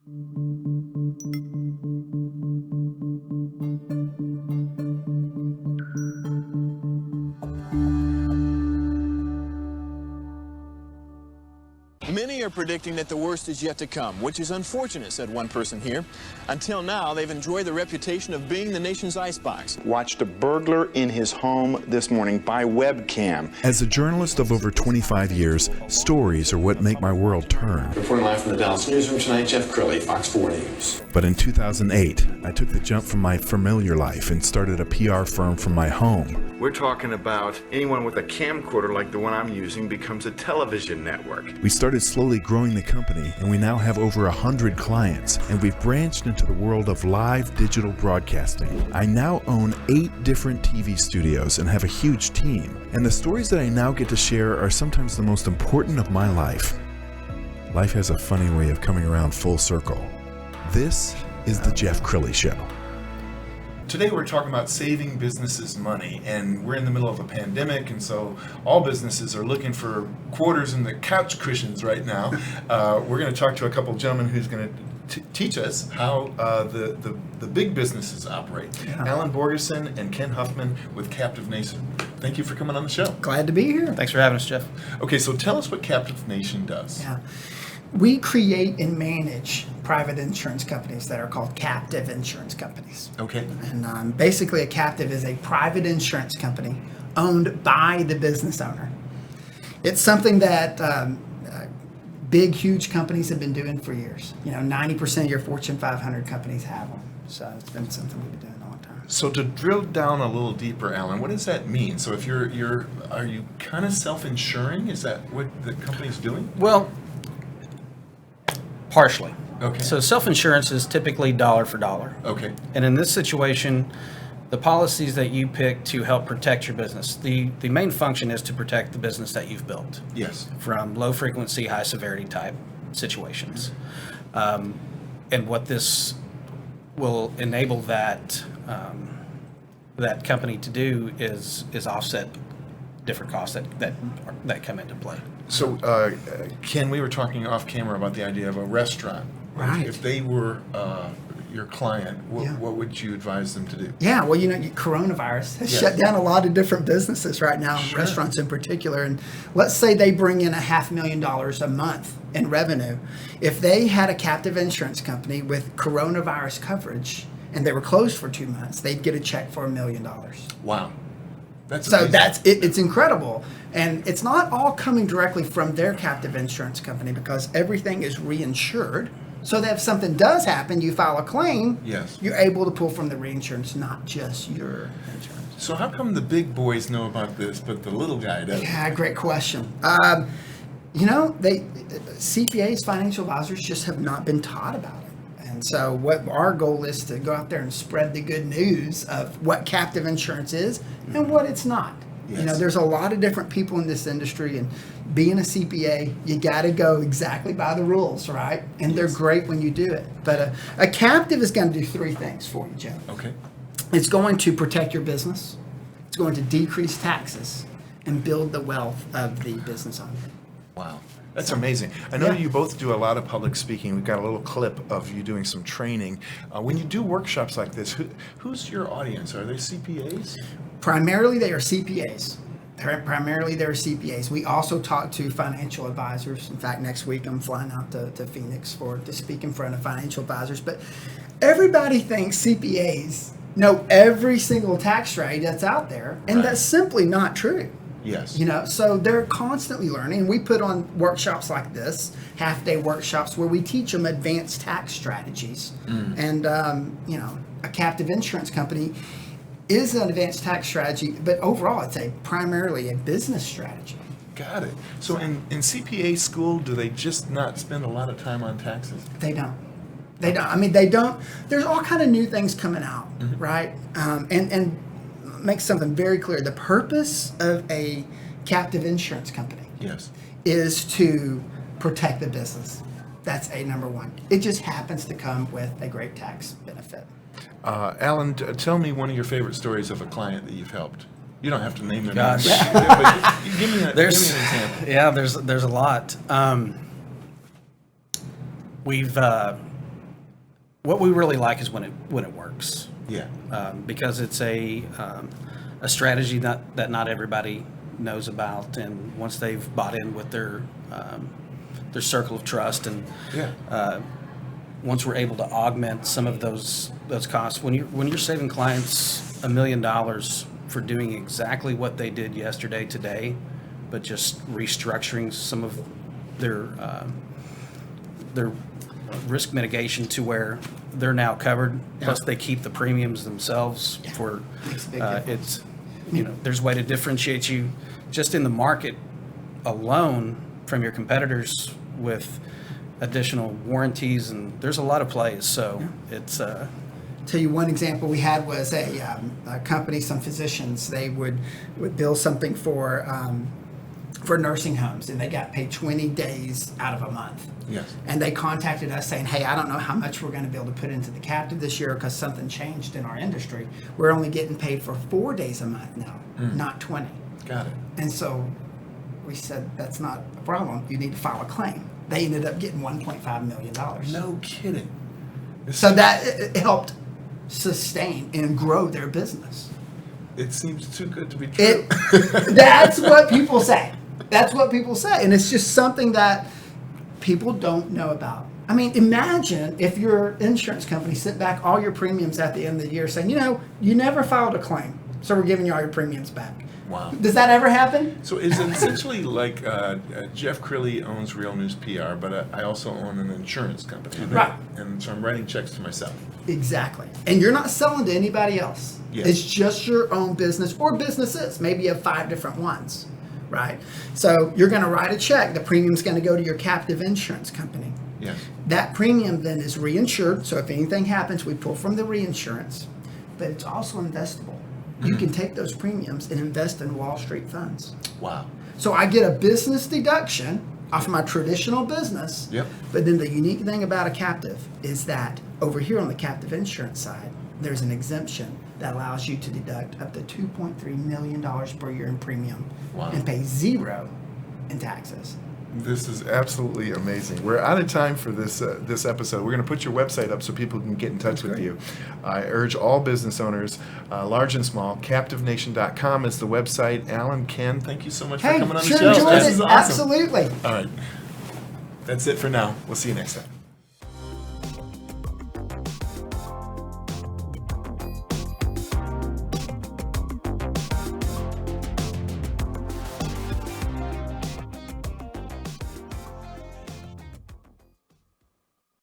Many are predicting that the worst is yet to come, which is unfortunate, said one person here. Until now, they've enjoyed the reputation of being the nation's icebox. Watched a burglar in his home this morning by webcam. As a journalist of over 25 years, stories are what make my world turn. Reporting live from the Dallas newsroom tonight, Jeff Crilley, Fox 4 News. But in 2008, I took the jump from my familiar life and started a PR firm from my home. We're talking about anyone with a camcorder like the one I'm using becomes a television network. We started slowly growing the company, and we now have over 100 clients, and we've branched into the world of live digital broadcasting. I now own 8 different TV studios and have a huge team, and the stories that I now get to share are sometimes the most important of my life. Life has a funny way of coming around full circle. This is the Jeff Crilley Show. Today we're talking about saving businesses money, and we're in the middle of a pandemic, and so all businesses are looking for quarters in the couch cushions right now. We're going to talk to a couple gentlemen who's going to teach us how the big businesses operate. Yeah. Alan Borgeson and Ken Huffman with Captive Nation. Thank you for coming on the show. Glad to be here. Thanks for having us, Jeff. Okay, so tell us what Captive Nation does. Yeah. We create and manage private insurance companies that are called captive insurance companies. Okay. And basically a captive is a private insurance company owned by the business owner. It's something that big, huge companies have been doing for years. 90% of your Fortune 500 companies have them. So it's been something we've been doing a long time. So to drill down a little deeper, Alan, what does that mean? So if are you kind of self-insuring? Is that what the company's doing? Well, partially. Okay. So self-insurance is typically dollar for dollar. Okay. And in this situation, the policies that you pick to help protect your business, the main function is to protect the business that you've built. Yes. From low frequency, high severity type situations. And what this will enable that company to do is offset different costs that come into play. So, Ken, we were talking off camera about the idea of a restaurant. Right. If they were your client, what would you advise them to do? Yeah, well, coronavirus has shut down a lot of different businesses right now, restaurants in particular. And let's say they bring in $500,000 a month in revenue. If they had a captive insurance company with coronavirus coverage and they were closed for 2 months, they'd get a check for $1 million. Wow. So that's it. It's incredible. And it's not all coming directly from their captive insurance company because everything is reinsured. So that if something does happen, you file a claim, yes, you're able to pull from the reinsurance, not just your insurance. So how come the big boys know about this, but the little guy doesn't? Yeah, great question. CPAs, financial advisors, just have not been taught about it. And so what our goal is to go out there and spread the good news of what captive insurance is and what it's not. Yes. There's a lot of different people in this industry, and being a CPA, you got to go exactly by the rules, right? And they're great when you do it. But a captive is going to do 3 things for you, Joe. Okay. It's going to protect your business. It's going to decrease taxes and build the wealth of the business owner. Wow. That's amazing. I know you both do a lot of public speaking. We've got a little clip of you doing some training. When you do workshops like this, who's your audience? Are they CPAs? Primarily, they are CPAs. They're CPAs. We also talk to financial advisors. In fact, next week I'm flying out to Phoenix to speak in front of financial advisors. But everybody thinks CPAs know every single tax strategy that's out there, and that's simply not true. Yes. So they're constantly learning. We put on workshops like this, half-day workshops, where we teach them advanced tax strategies. And, a captive insurance company is an advanced tax strategy, but overall it's primarily a business strategy. Got it. So in CPA school, do they just not spend a lot of time on taxes? They don't. They don't. There's all kind of new things coming out, right? And make something very clear. The purpose of a captive insurance company is to protect the business. That's number one. It just happens to come with a great tax benefit. Alan, tell me one of your favorite stories of a client that you've helped. You don't have to name them. Gosh. But give me an example. Yeah, there's a lot. We've what we really like is when it works. Yeah. Because it's a strategy that not everybody knows about, and once they've bought in with their circle of trust, and once we're able to augment some of those costs, when you're saving clients $1 million for doing exactly what they did yesterday today, but just restructuring some of their risk mitigation to where they're now covered, plus they keep the premiums themselves for Makes a big difference. it's there's a way to differentiate you just in the market alone from your competitors with additional warranties, and there's a lot of plays, so it's Tell you one example we had was a company, some physicians, they would bill something for nursing homes, and they got paid 20 days out of a month. Yes. And they contacted us saying, hey, I don't know how much we're going to be able to put into the captive this year because something changed in our industry. We're only getting paid for 4 days a month now, not 20. Got it. And so we said, that's not a problem. You need to file a claim. They ended up getting $1.5 million. No kidding. So that it helped sustain and grow their business. It seems too good to be true. That's what people say. That's what people say. And it's just something that people don't know about. I mean, imagine if your insurance company sent back all your premiums at the end of the year saying, you never filed a claim, so we're giving you all your premiums back. Wow. Does that ever happen? So is it essentially like Jeff Crilley owns Real News PR, but I also own an insurance company. Right. And so I'm writing checks to myself. Exactly. And you're not selling to anybody else. Yes. It's just your own business or businesses. Maybe you have 5 different ones, right? So you're going to write a check. The premium's going to go to your captive insurance company. Yes. That premium then is reinsured. So if anything happens, we pull from the reinsurance. But it's also investable. You can take those premiums and invest in Wall Street funds. Wow. So I get a business deduction off of my traditional business. Yep. But then the unique thing about a captive is that over here on the captive insurance side, there's an exemption that allows you to deduct up to $2.3 million per year in premium and pay 0 in taxes. This is absolutely amazing. We're out of time for this episode. We're going to put your website up so people can get in touch with you. I urge all business owners, large and small, captivenation.com is the website. Alan, Ken, thank you so much for coming on the show. Enjoyed This it. is awesome. Absolutely. All right. That's it for now. We'll see you next time.